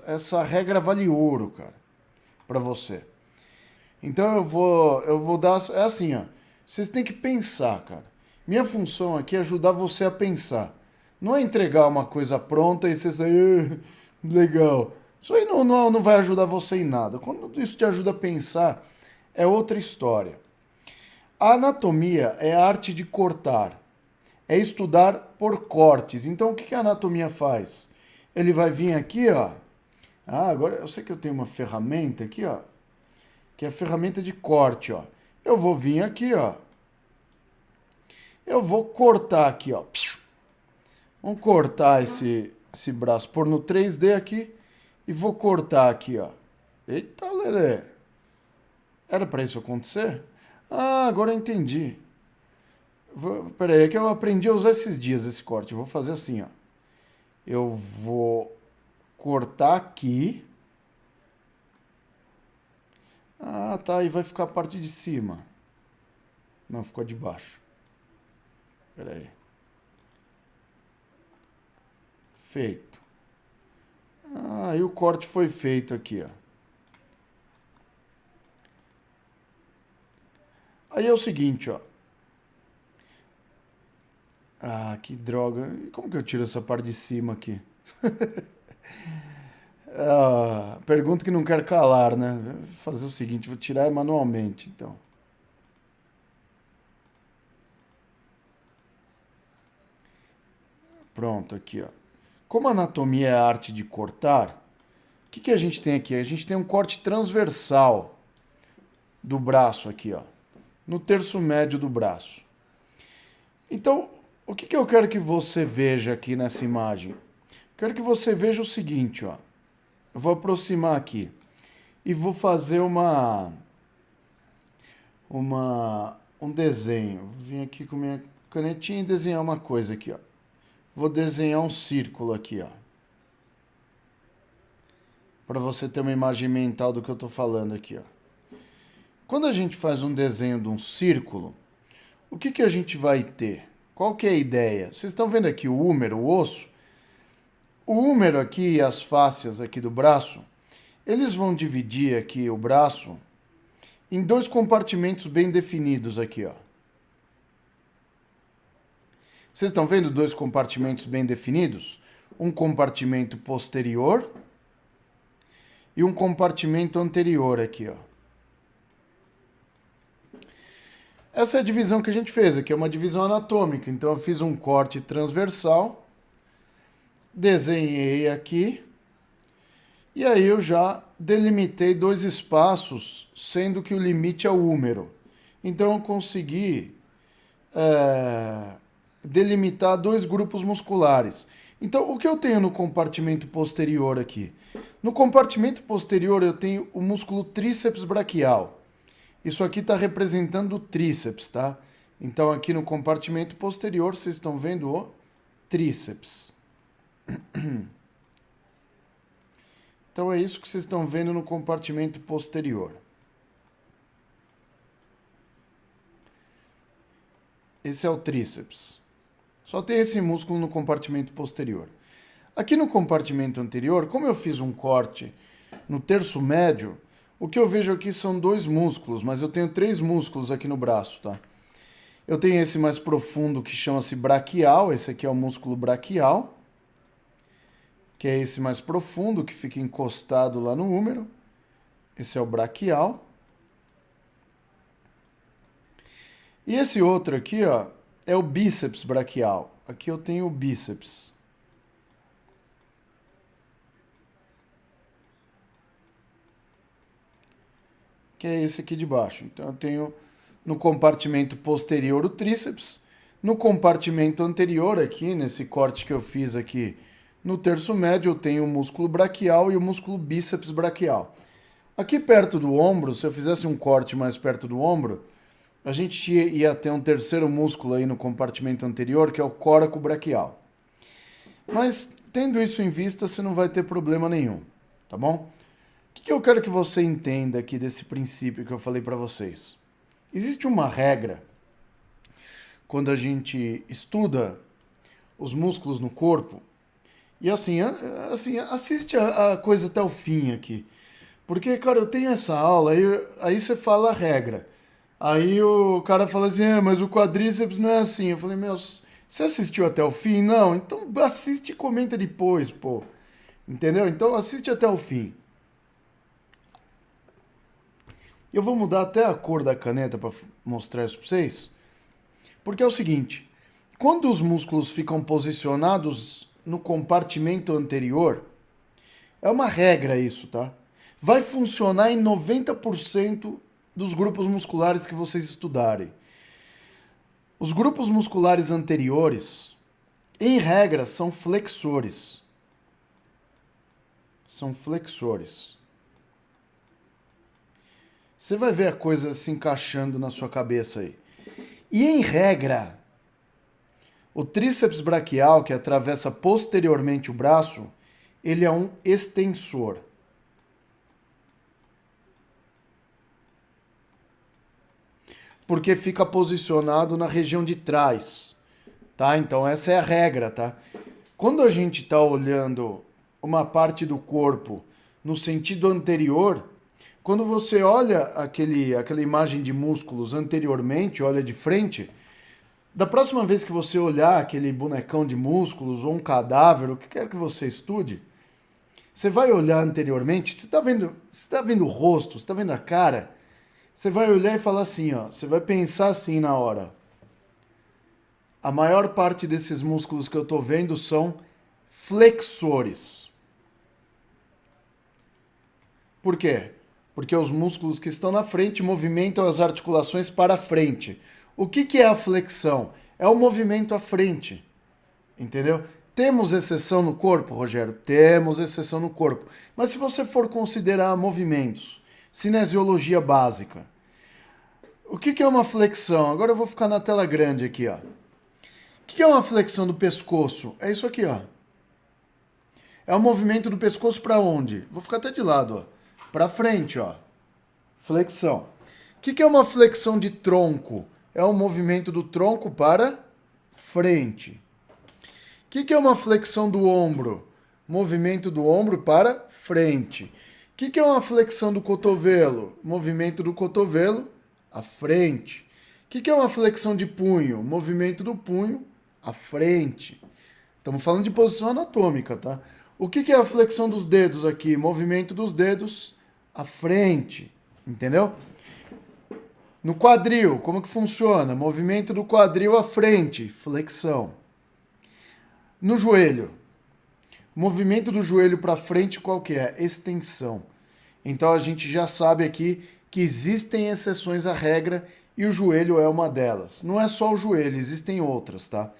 Essa regra vale ouro, cara, para você. Então eu vou dar. É assim, ó. Vocês têm que pensar, cara. Minha função aqui é ajudar você a pensar. Não é entregar uma coisa pronta e você sair, legal. Isso aí não vai ajudar você em nada. Quando isso te ajuda a pensar, é outra história. A anatomia é a arte de cortar. É estudar por cortes. Então o que que a anatomia faz? Ele vai vir aqui, ó. Ah, agora eu sei que eu tenho uma ferramenta aqui, ó, que é a ferramenta de corte, ó. Eu vou vir aqui, ó. Eu vou cortar aqui, ó. Vamos cortar esse braço, pôr no 3D aqui e vou cortar aqui, ó. Eita, Lelê. Era para isso acontecer? Ah, agora eu entendi. Peraí, é que eu aprendi a usar esses dias esse corte. Eu vou fazer assim, ó. Eu vou cortar aqui. Ah, tá. E vai ficar a parte de cima. Não, ficou de baixo. Peraí. Feito. Ah, e o corte foi feito aqui, ó. Aí é o seguinte, ó. Ah, que droga. E como que eu tiro essa parte de cima aqui? Ah, pergunta que não quer calar, né? Vou fazer o seguinte, vou tirar manualmente, então. Pronto, aqui, ó. Como a anatomia é a arte de cortar, o que que a gente tem aqui? A gente tem um corte transversal do braço aqui, ó. No terço médio do braço. Então, o que que eu quero que você veja aqui nessa imagem? Quero que você veja o seguinte, ó. Eu vou aproximar aqui e vou fazer um desenho. Vou vir aqui com minha canetinha e desenhar uma coisa aqui, ó. Vou desenhar um círculo aqui, ó. Para você ter uma imagem mental do que eu estou falando aqui, ó. Quando a gente faz um desenho de um círculo, o que que a gente vai ter? Qual que é a ideia? Vocês estão vendo aqui o húmero, o osso? O húmero aqui e as fáscias aqui do braço, eles vão dividir aqui o braço em dois compartimentos bem definidos aqui, ó. Vocês estão vendo dois compartimentos bem definidos? Um compartimento posterior e um compartimento anterior aqui, ó. Essa é a divisão que a gente fez aqui, é uma divisão anatômica. Então eu fiz um corte transversal, desenhei aqui, e aí eu já delimitei dois espaços, sendo que o limite é o húmero. Então eu consegui delimitar dois grupos musculares. Então o que eu tenho no compartimento posterior aqui? No compartimento posterior eu tenho o músculo tríceps braquial. Isso aqui está representando o tríceps, tá? Então aqui no compartimento posterior vocês estão vendo o tríceps. Então é isso que vocês estão vendo no compartimento posterior. Esse é o tríceps. Só tem esse músculo no compartimento posterior. Aqui no compartimento anterior, como eu fiz um corte no terço médio, o que eu vejo aqui são dois músculos, mas eu tenho três músculos aqui no braço, tá? Eu tenho esse mais profundo que chama-se braquial, esse aqui é o músculo braquial, que é esse mais profundo que fica encostado lá no húmero. Esse é o braquial. E esse outro aqui, ó, é o bíceps braquial. Aqui eu tenho o bíceps. Que é esse aqui de baixo. Então eu tenho no compartimento posterior o tríceps, no compartimento anterior aqui, nesse corte que eu fiz aqui, no terço médio eu tenho o músculo braquial e o músculo bíceps braquial. Aqui perto do ombro, se eu fizesse um corte mais perto do ombro, a gente ia ter um terceiro músculo aí no compartimento anterior, que é o córaco braquial. Mas tendo isso em vista, você não vai ter problema nenhum, tá bom? O que eu quero que você entenda aqui desse princípio que eu falei para vocês? Existe uma regra quando a gente estuda os músculos no corpo E assim, assim assiste a coisa até o fim aqui. Porque, cara, eu tenho essa aula, aí você fala a regra. Aí o cara fala assim, mas o quadríceps não é assim. Eu falei, meu, você assistiu até o fim? Não, então assiste e comenta depois, pô. Entendeu? Então assiste até o fim. Eu vou mudar até a cor da caneta para mostrar isso para vocês. Porque é o seguinte, quando os músculos ficam posicionados no compartimento anterior, é uma regra isso, tá? Vai funcionar em 90% dos grupos musculares que vocês estudarem. Os grupos musculares anteriores, em regra, são flexores. São flexores. Você vai ver a coisa se encaixando na sua cabeça aí. E em regra, o tríceps braquial, que atravessa posteriormente o braço, ele é um extensor. Porque fica posicionado na região de trás, tá? Então essa é a regra, tá? Quando a gente está olhando uma parte do corpo no sentido anterior, quando você olha aquela imagem de músculos anteriormente, olha de frente, da próxima vez que você olhar aquele bonecão de músculos ou um cadáver, o que quer que você estude, você vai olhar anteriormente, você tá vendo o rosto, você tá vendo a cara, você vai olhar e falar assim, ó, você vai pensar assim na hora. A maior parte desses músculos que eu tô vendo são flexores. Por quê? Porque os músculos que estão na frente movimentam as articulações para frente. O que é a flexão? É o movimento à frente. Entendeu? Temos exceção no corpo, Rogério? Temos exceção no corpo. Mas se você for considerar movimentos, cinesiologia básica, o que é uma flexão? Agora eu vou ficar na tela grande aqui, ó. O que é uma flexão do pescoço? É isso aqui, ó. É o movimento do pescoço para onde? Vou ficar até de lado, ó. Para frente, ó. Flexão. O que é uma flexão de tronco? É o movimento do tronco para frente. O que é uma flexão do ombro? Movimento do ombro para frente. O que é uma flexão do cotovelo? Movimento do cotovelo à frente. O que é uma flexão de punho? Movimento do punho à frente. Estamos falando de posição anatômica, tá? O que é a flexão dos dedos aqui? Movimento dos dedos à frente. Entendeu? No quadril, como que funciona? Movimento do quadril à frente, flexão. No joelho, movimento do joelho para frente, qual que é? Extensão. Então a gente já sabe aqui que existem exceções à regra e o joelho é uma delas. Não é só o joelho, existem outras, tá?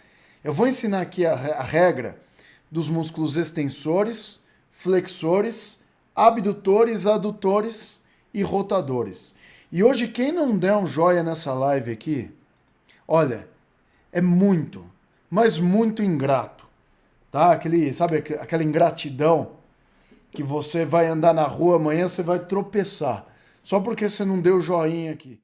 Eu vou ensinar aqui a regra dos músculos extensores, flexores, abdutores, adutores e rotadores. E hoje, quem não der um joia nessa live aqui, olha, é muito, mas muito ingrato, tá? Sabe aquela ingratidão que você vai andar na rua amanhã, você vai tropeçar, só porque você não deu joinha aqui.